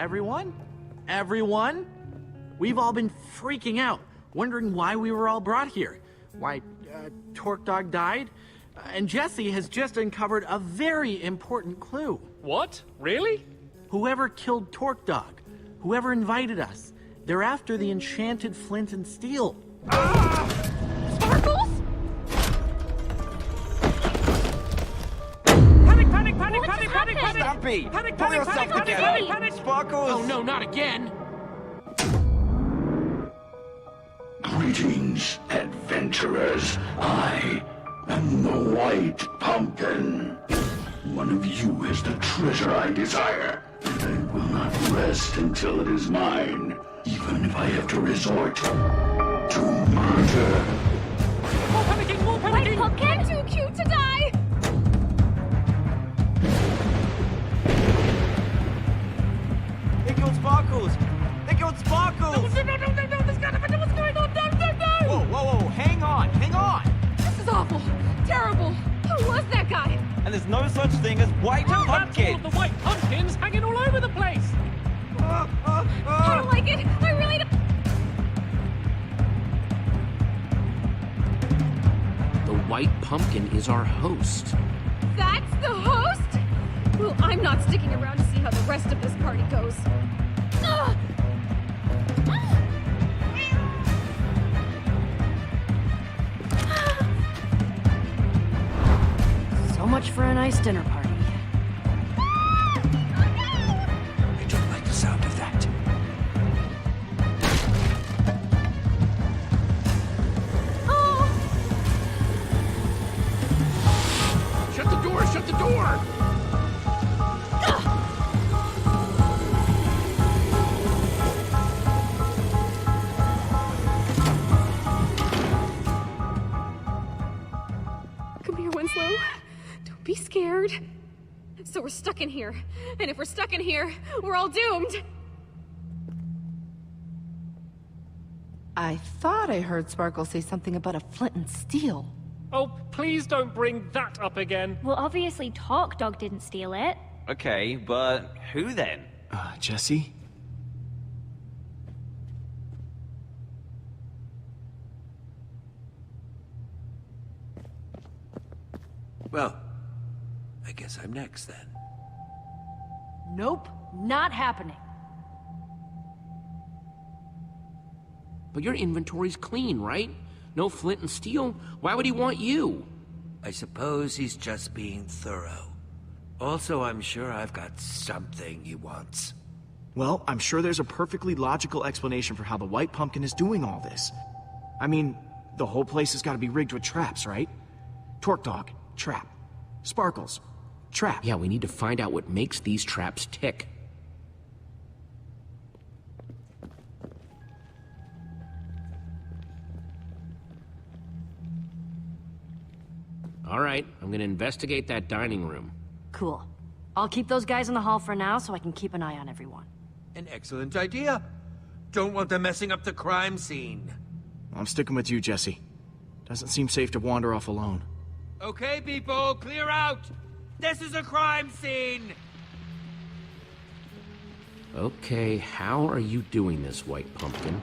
Everyone? Everyone? We've all been freaking out, wondering why we were all brought here. Why, Torque Dog died? And Jesse has just uncovered a very important clue. What? Really? Whoever killed Torque Dog, whoever invited us, they're after the enchanted flint and steel. Sparkles? Panic, panic, panic, What panic, just panic, happened? panic! Stumpy! Panic, Pull panic, yourself panic, panic, together! panic, panic! Sparkles! Oh no, not again! Greetings, adventurers. I am the White Pumpkin. One of you has the treasure I desire, and I will not rest until it is mine, even if I have to resort to murder. More panicking, more White panicking! pumpkin? Too cute to die! They killed Sparkles! They killed Sparkles! No, this gotta be what's going on! No! Whoa, whoa, whoa, hang on, hang on! This is awful. Terrible. Who was that guy? And there's no such thing as White That's all Pumpkin! of the white pumpkins hanging all over the place! I don't like it. I really don't. The White Pumpkin is our host. That's the host? Well, I'm not sticking around to see how the rest of this party goes. Ugh. So much for a nice dinner party. I don't like the sound of that. Shut the door! Shut the door! Come here, Winslow. Don't be scared. So we're stuck in here. And if we're stuck in here, we're all doomed. I thought I heard Sparkle say something about a flint and steel. Oh, please don't bring that up again. Well, obviously Torque Dog didn't steal it. Okay, but who then? Jesse? Well, I guess I'm next then. Nope, not happening. But your inventory's clean, right? No flint and steel? Why would he want you? I suppose he's just being thorough. Also, I'm sure I've got something he wants. Well, I'm sure there's a perfectly logical explanation for how the White Pumpkin is doing all this. I mean, the whole place has got to be rigged with traps, right? Torque Dog, trap. Sparkles, trap. Yeah, we need to find out what makes these traps tick. All right, I'm gonna investigate that dining room. Cool. I'll keep those guys in the hall for now so I can keep an eye on everyone. An excellent idea. Don't want them messing up the crime scene. I'm sticking with you, Jesse. Doesn't seem safe to wander off alone. Okay, people, clear out! This is a crime scene! Okay, how are you doing this, White Pumpkin?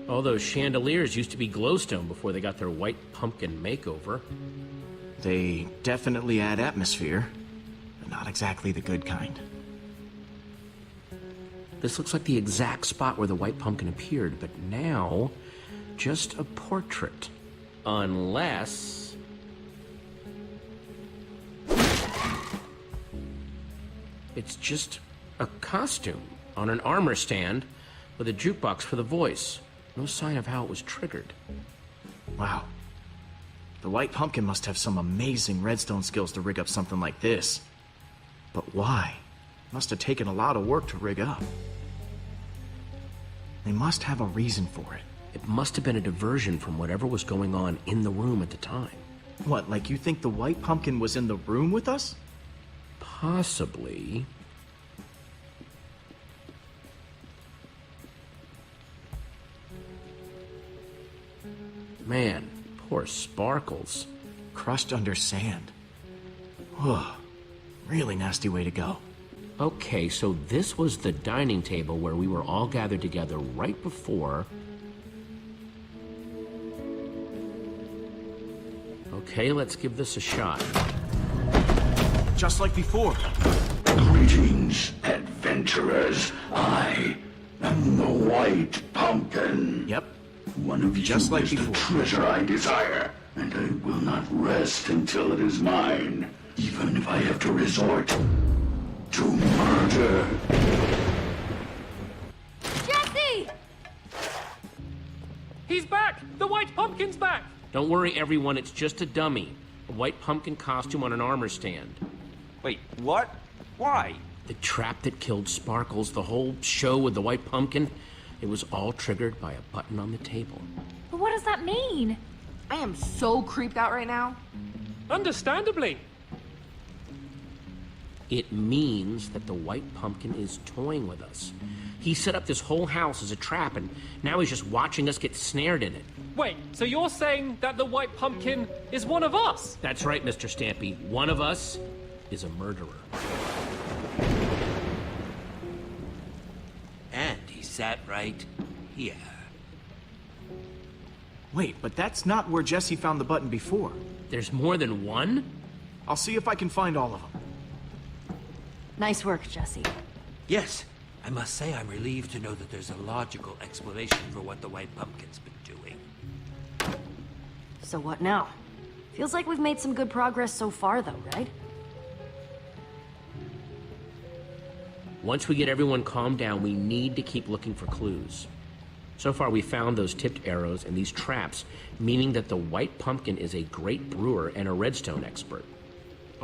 All those chandeliers used to be glowstone before they got their White Pumpkin makeover. They definitely add atmosphere, but not exactly the good kind. This looks like the exact spot where the White Pumpkin appeared, but now, just a portrait. Unless... it's just a costume on an armor stand with a jukebox for the voice. No sign of how it was triggered. Wow. The White Pumpkin must have some amazing redstone skills to rig up something like this. But why? Must have taken a lot of work to rig up. They must have a reason for it. It must have been a diversion from whatever was going on in the room at the time. What, like you think the White Pumpkin was in the room with us? Possibly. Man, poor Sparkles. Crushed under sand. Whoa, really nasty way to go. Okay, so this was the dining table where we were all gathered together right before... Okay, let's give this a shot. Just like before. Greetings, adventurers. I am the White Pumpkin. Yep. One of you Just like is the before. treasure I desire, and I will not rest until it is mine, even if I have to resort to murder. Jesse! He's back! The White Pumpkin's back! Don't worry, everyone, it's just a dummy. A white pumpkin costume on an armor stand. Wait, what? Why? The trap that killed Sparkles, the whole show with the white pumpkin, it was all triggered by a button on the table. But what does that mean? I am so creeped out right now. Understandably. It means that the white pumpkin is toying with us. He set up this whole house as a trap, and now he's just watching us get snared in it. Wait, so you're saying that the White Pumpkin is one of us? That's right, Mr. Stampy. One of us is a murderer. And he sat right here. Wait, but that's not where Jesse found the button before. There's more than one? I'll see if I can find all of them. Nice work, Jesse. Yes, I must say I'm relieved to know that there's a logical explanation for what the White Pumpkin's been doing. So what now? Feels like we've made some good progress so far, though, right? Once we get everyone calmed down, we need to keep looking for clues. So far, we found those tipped arrows and these traps, meaning that the White Pumpkin is a great brewer and a redstone expert.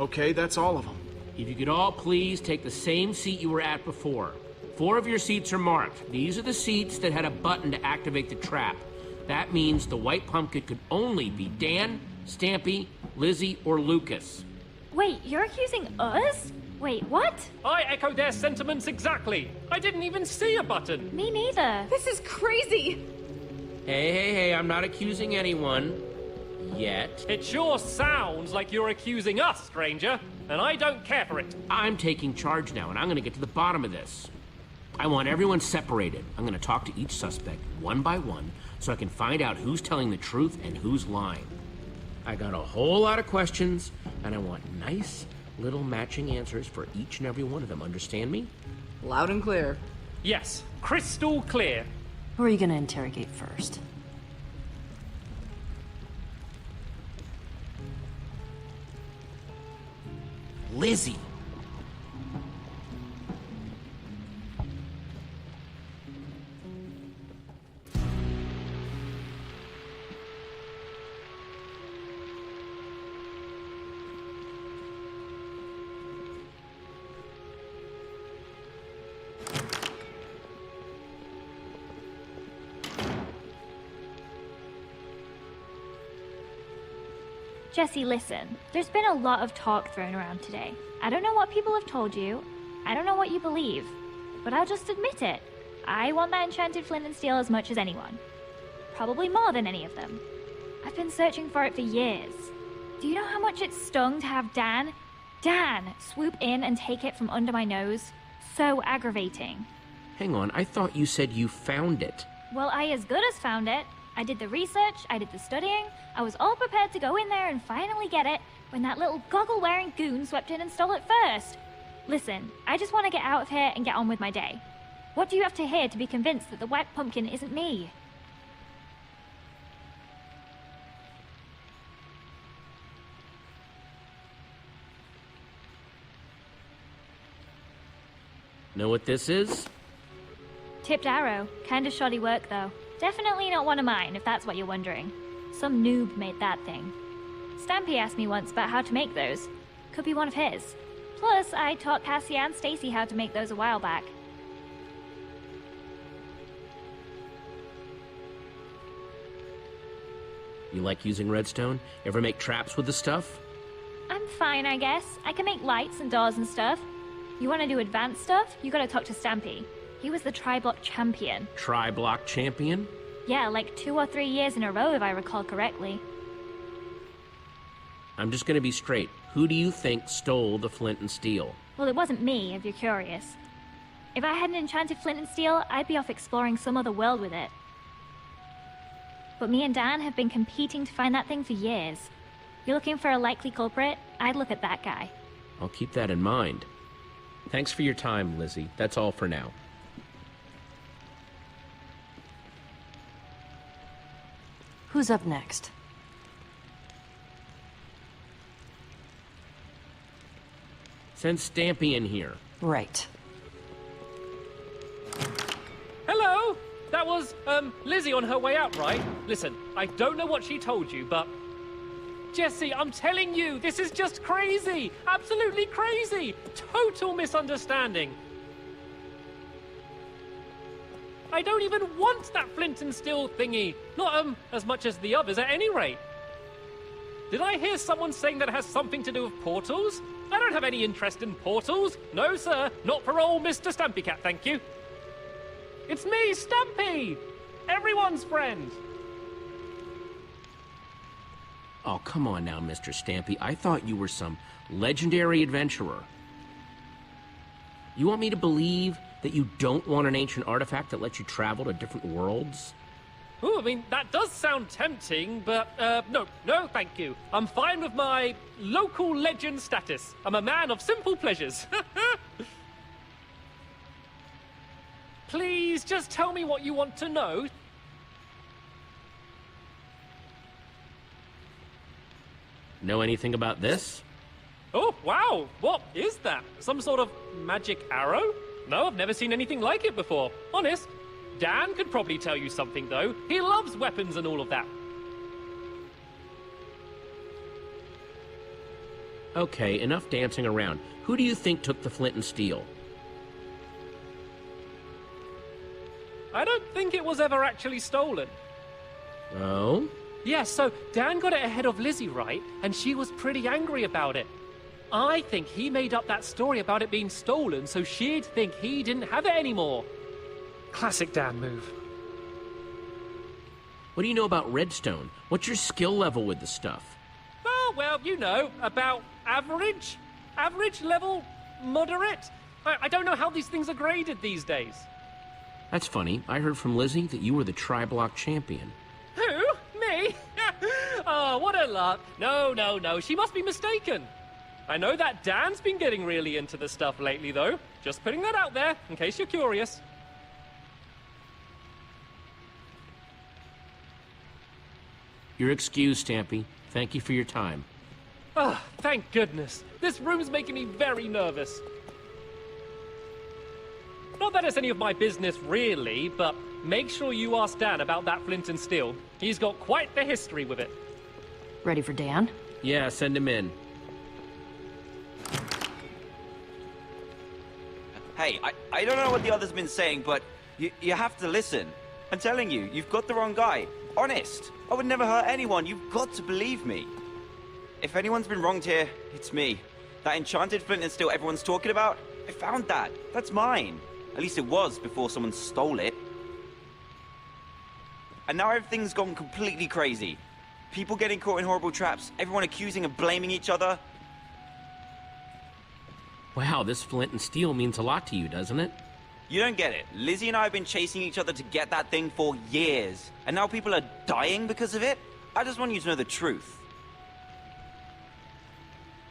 Okay, that's all of them. If you could all please take the same seat you were at before. 4 of your seats are marked. These are the seats that had a button to activate the trap. That means the White Pumpkin could only be Dan, Stampy, Lizzie, or Lucas. Wait, you're accusing us? Wait, what? I echo their sentiments exactly. I didn't even see a button. Me neither. This is crazy! Hey, I'm not accusing anyone. Yet. It sure sounds like you're accusing us, stranger, and I don't care for it. I'm taking charge now, and I'm gonna get to the bottom of this. I want everyone separated. I'm gonna talk to each suspect, one by one, so I can find out who's telling the truth and who's lying. I got a whole lot of questions, and I want nice, little matching answers for each and every one of them. Understand me? Loud and clear. Yes, crystal clear. Who are you gonna interrogate first? Lizzie. Jesse, listen. There's been a lot of talk thrown around today. I don't know what people have told you. I don't know what you believe. But I'll just admit it. I want that enchanted flint and steel as much as anyone. Probably more than any of them. I've been searching for it for years. Do you know how much it stung to have Dan swoop in and take it from under my nose? So aggravating. Hang on, I thought you said you found it. Well, I as good as found it. I did the research, I did the studying, I was all prepared to go in there and finally get it when that little goggle-wearing goon swept in and stole it first. Listen, I just want to get out of here and get on with my day. What do you have to hear to be convinced that the White Pumpkin isn't me? Know what this is? Tipped arrow. Kinda shoddy work, though. Definitely not one of mine, if that's what you're wondering. Some noob made that thing. Stampy asked me once about how to make those. Could be one of his. Plus, I taught Cassie and Stacy how to make those a while back. You like using redstone? Ever make traps with the stuff? I'm fine, I guess. I can make lights and doors and stuff. You want to do advanced stuff? You gotta talk to Stampy. He was the tri-block champion. Tri-block champion? Yeah, like 2 or 3 years in a row, if I recall correctly. I'm just gonna be straight. Who do you think stole the flint and steel? Well, it wasn't me, if you're curious. If I had an enchanted flint and steel, I'd be off exploring some other world with it. But me and Dan have been competing to find that thing for years. You're looking for a likely culprit? I'd look at that guy. I'll keep that in mind. Thanks for your time, Lizzie. That's all for now. Who's up next? Send Stampy in here. Right. Hello? That was, Lizzie on her way out, right? Listen, I don't know what she told you, but... Jesse, I'm telling you, this is just crazy! Absolutely crazy! Total misunderstanding! I don't even want that flint and steel thingy! Not, as much as the others at any rate! Did I hear someone saying that it has something to do with portals? I don't have any interest in portals! No, sir, not for old Mr. Stampy Cat, thank you! It's me, Stampy! Everyone's friend! Oh, come on now, Mr. Stampy. I thought you were some legendary adventurer. You want me to believe that you don't want an ancient artifact that lets you travel to different worlds? Ooh, I mean, that does sound tempting, but, no, thank you. I'm fine with my local legend status. I'm a man of simple pleasures. Please, just tell me what you want to know. Know anything about this? Oh, wow! What is that? Some sort of magic arrow? No, I've never seen anything like it before. Honest. Dan could probably tell you something, though. He loves weapons and all of that. Okay, enough dancing around. Who do you think took the flint and steel? I don't think it was ever actually stolen. Oh? Yeah, so Dan got it ahead of Lizzie, right? And she was pretty angry about it. I think he made up that story about it being stolen so she'd think he didn't have it anymore. Classic Dan move. What do you know about redstone? What's your skill level with the stuff? Oh, well, you know, about average? Average level? Moderate? I don't know how these things are graded these days. That's funny. I heard from Lizzie that you were the tri-block champion. Who? Me? Oh, what a luck. No. She must be mistaken. I know that Dan's been getting really into the stuff lately, though. Just putting that out there, in case you're curious. You're excused, Stampy. Thank you for your time. Oh, thank goodness. This room's making me very nervous. Not that it's any of my business, really, but make sure you ask Dan about that flint and steel. He's got quite the history with it. Ready for Dan? Yeah, send him in. Hey, I don't know what the other's been saying, but you have to listen. I'm telling you, you've got the wrong guy. Honest. I would never hurt anyone. You've got to believe me. If anyone's been wronged here, it's me. That enchanted flint and steel everyone's talking about, I found that. That's mine. At least it was before someone stole it. And now everything's gone completely crazy. People getting caught in horrible traps, everyone accusing and blaming each other. Wow, this flint and steel means a lot to you, doesn't it? You don't get it. Lizzie and I have been chasing each other to get that thing for years. And now people are dying because of it? I just want you to know the truth.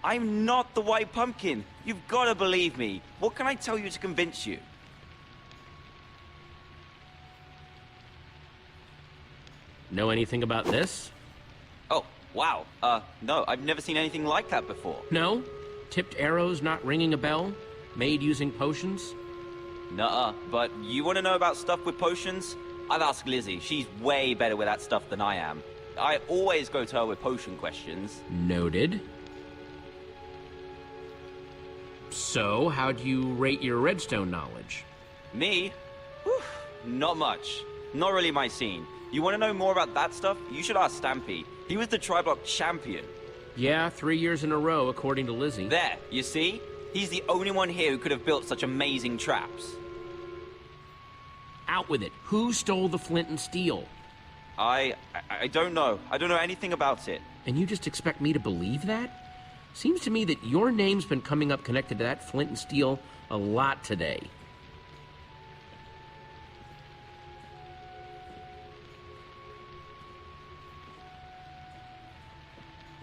I'm not the White Pumpkin. You've got to believe me. What can I tell you to convince you? Know anything about this? Oh, wow. No, I've never seen anything like that before. No? Tipped arrows not ringing a bell? Made using potions? Nuh-uh, but you want to know about stuff with potions? I'd ask Lizzie. She's way better with that stuff than I am. I always go to her with potion questions. Noted. So, how do you rate your redstone knowledge? Me? Whew, not much. Not really my scene. You want to know more about that stuff? You should ask Stampy. He was the tri-block champion. Yeah, 3 years in a row, according to Lizzie. There, you see? He's the only one here who could have built such amazing traps. Out with it. Who stole the flint and steel? I don't know. I don't know anything about it. And you just expect me to believe that? Seems to me that your name's been coming up connected to that flint and steel a lot today.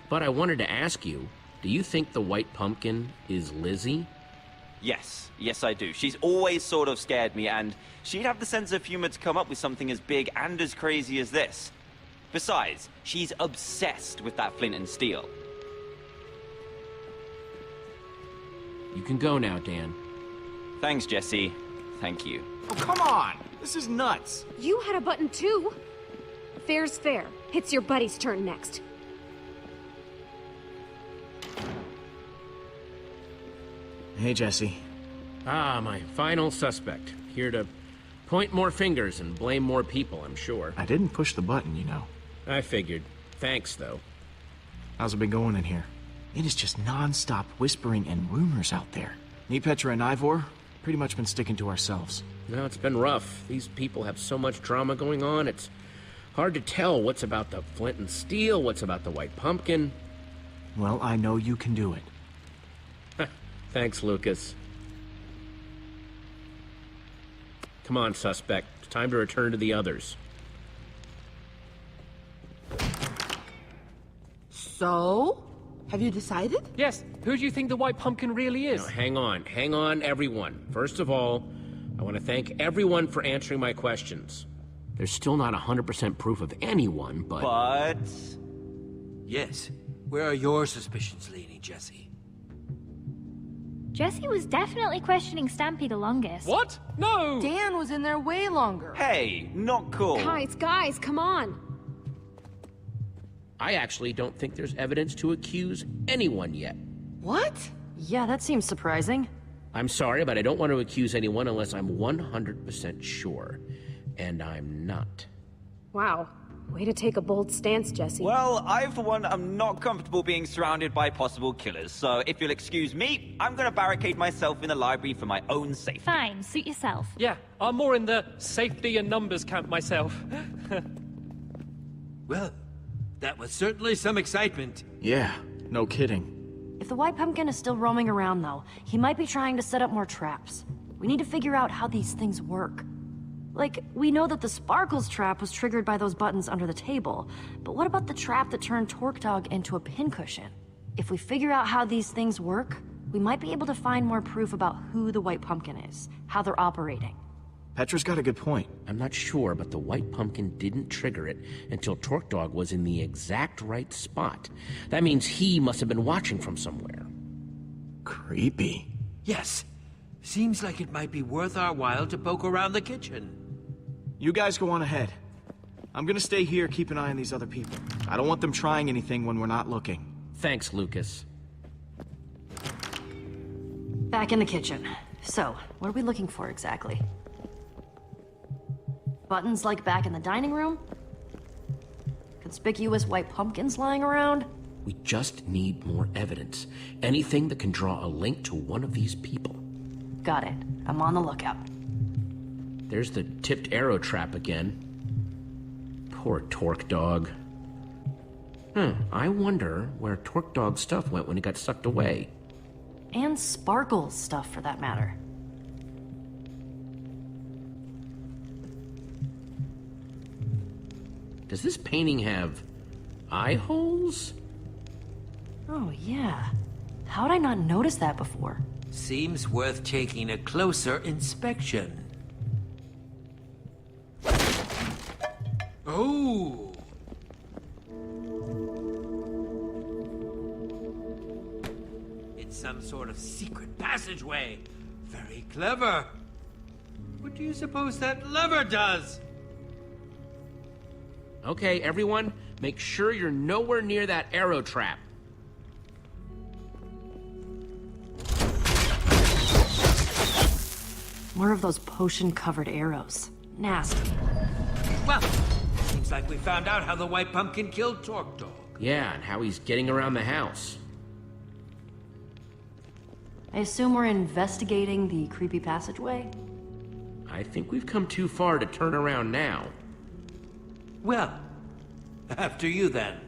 But I wanted to ask you, do you think the white pumpkin is Lizzie? Yes, I do. She's always sort of scared me, and she'd have the sense of humor to come up with something as big and as crazy as this. Besides, she's obsessed with that flint and steel. You can go now, Dan. Thanks, Jesse. Thank you. Oh, come on! This is nuts! You had a button too. Fair's fair. It's your buddy's turn next. Hey, Jesse. Ah, my final suspect. Here to point more fingers and blame more people, I'm sure. I didn't push the button, you know. I figured. Thanks, though. How's it been going in here? It is just non-stop whispering and rumors out there. Me, Petra, and Ivor, pretty much been sticking to ourselves. No, it's been rough. These people have so much drama going on, it's hard to tell what's about the flint and steel, what's about the white pumpkin. Well, I know you can do it. Thanks, Lucas. Come on, suspect. It's time to return to the others. So? Have you decided? Yes, who do you think the white pumpkin really is? Now, hang on, everyone. First of all, I want to thank everyone for answering my questions. There's still not 100% proof of anyone, but... Yes. Where are your suspicions leaning, Jesse? Jesse was definitely questioning Stampy the longest. What? No! Dan was in there way longer. Hey, not cool. Guys, come on. I actually don't think there's evidence to accuse anyone yet. What? Yeah, that seems surprising. I'm sorry, but I don't want to accuse anyone unless I'm 100% sure. And I'm not. Wow. Way to take a bold stance, Jesse. Well, I, for one, am not comfortable being surrounded by possible killers, so if you'll excuse me, I'm gonna barricade myself in the library for my own safety. Fine, suit yourself. Yeah, I'm more in the safety and numbers camp myself. Well, that was certainly some excitement. Yeah, no kidding. If the white pumpkin is still roaming around, though, he might be trying to set up more traps. We need to figure out how these things work. Like, we know that the Sparkles trap was triggered by those buttons under the table, but what about the trap that turned Torque Dog into a pincushion? If we figure out how these things work, we might be able to find more proof about who the white pumpkin is, how they're operating. Petra's got a good point. I'm not sure, but the white pumpkin didn't trigger it until Torque Dog was in the exact right spot. That means he must have been watching from somewhere. Creepy. Yes. Seems like it might be worth our while to poke around the kitchen. You guys go on ahead. I'm gonna stay here, keep an eye on these other people. I don't want them trying anything when we're not looking. Thanks, Lucas. Back in the kitchen. So, what are we looking for exactly? Buttons like back in the dining room? Conspicuous white pumpkins lying around? We just need more evidence. Anything that can draw a link to one of these people. Got it. I'm on the lookout. There's the tipped arrow trap again. Poor Torque Dog. I wonder where Torque Dog's stuff went when it got sucked away. And Sparkle's stuff, for that matter. Does this painting have eye holes? Oh, yeah. How'd I not notice that before? Seems worth taking a closer inspection. Oh! It's some sort of secret passageway. Very clever. What do you suppose that lever does? Okay, everyone, make sure you're nowhere near that arrow trap. More of those potion-covered arrows. Nasty. Well, seems like we found out how the white pumpkin killed Torque Dog. Yeah, and how he's getting around the house. I assume we're investigating the creepy passageway? I think we've come too far to turn around now. Well, after you then.